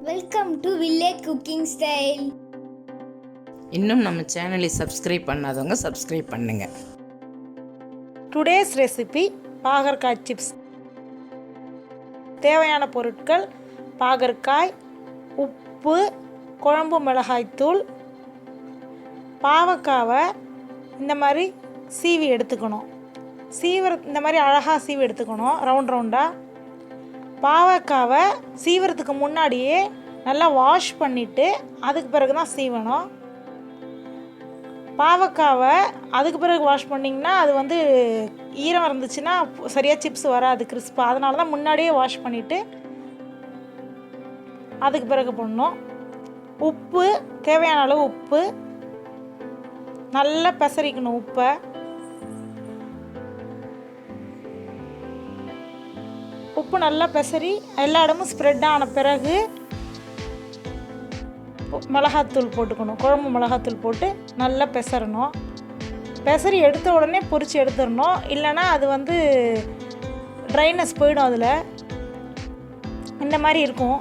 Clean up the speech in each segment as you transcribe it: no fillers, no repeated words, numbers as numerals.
Welcome to village cooking style. இன்னும் நம்ம சேனலை சப்ஸ்கிரைப் பண்ணாதவங்க சப்ஸ்கிரைப் பண்ணுங்க. டுடேஸ் ரெசிபி பாகற்காய் சிப்ஸ். தேவையான பொருட்கள்: பாகற்காய், உப்பு, குழம்பு மிளகாய்த்தூள். பாவக்காவை இந்த மாதிரி சீவி எடுத்துக்கணும். இந்த மாதிரி அழகாக சீவி எடுத்துக்கணும், ரவுண்ட் ரவுண்டாக. பாவக்காவை சீவுறதுக்கு முன்னாடியே நல்லா வாஷ் பண்ணிவிட்டு அதுக்கு பிறகு தான் சீவணும். பாவக்காவை அதுக்கு பிறகு வாஷ் பண்ணிங்கன்னா அது ஈரம் இருந்துச்சுன்னா சரியாக சிப்ஸ் வராது, கிறிஸ்பாக. அதனால தான் முன்னாடியே வாஷ் பண்ணிவிட்டு அதுக்கு பிறகு பண்ணணும். உப்பு, தேவையான அளவு உப்பு நல்லா பெசரிக்கணும். உப்பை உப்பு நல்லா பெசரி எல்லா இடமும் ஸ்ப்ரெட் ஆன பிறகு மிளகாத்தூள் போட்டுக்கணும். குழம்பு மிளகாத்தூள் போட்டு நல்லா பெசரணும். பெசரி எடுத்த உடனே பொரித்து எடுத்துடணும், இல்லைன்னா அது ட்ரைனஸ் போயிடும். அதில் இந்த மாதிரி இருக்கும்.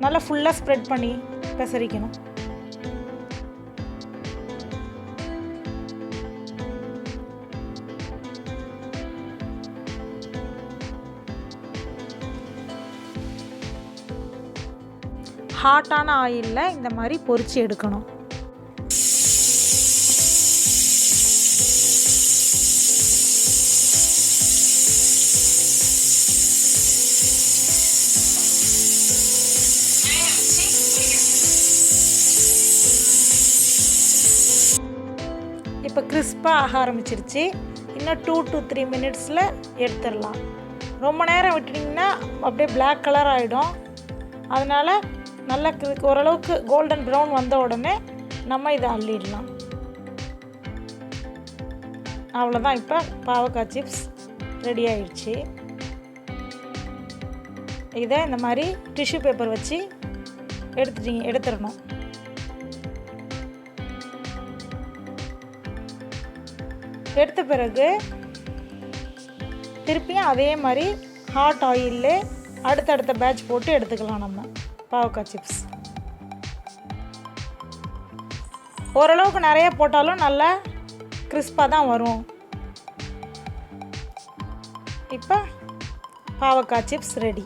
நல்லா ஃபுல்லாக ஸ்ப்ரெட் பண்ணி பெசரிக்கணும். ஹாட்டான ஆயிலில் இந்த மாதிரி பொரித்து எடுக்கணும். இப்போ கிறிஸ்பாக ஆக ஆரம்பிச்சிருச்சு. இன்னும் 2 to 3 மினிட்ஸில் எடுத்துடலாம். ரொம்ப நேரம் விட்டுட்டிங்கன்னா அப்படியே பிளாக் கலர் ஆகிடும். அதனால் நல்லா ஓரளவுக்கு கோல்டன் ப்ரௌன் வந்த உடனே நம்ம இதை அள்ளிடலாம். அவ்வளோதான். இப்போ பாவக்காய் சிப்ஸ் ரெடி ஆயிடுச்சு. இதை இந்த மாதிரி டிஷ்யூ பேப்பர் வச்சு எடுத்துடணும். எடுத்த பிறகு திருப்பியும் அதே மாதிரி ஹாட் ஆயிலே அடுத்தடுத்த பேட்ச் போட்டு எடுத்துக்கலாம். நம்ம பாவக்காய் சிப்ஸ் ஓரளவுக்கு நிறைய போட்டாலும் நல்லா கிறிஸ்பாக தான் வரும். இப்போ பாவக்காய் சிப்ஸ் ரெடி.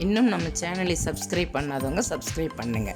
இன்னும் நம்ம சேனலை சப்ஸ்கிரைப் பண்ணாதவங்க சப்ஸ்கிரைப் பண்ணுங்க.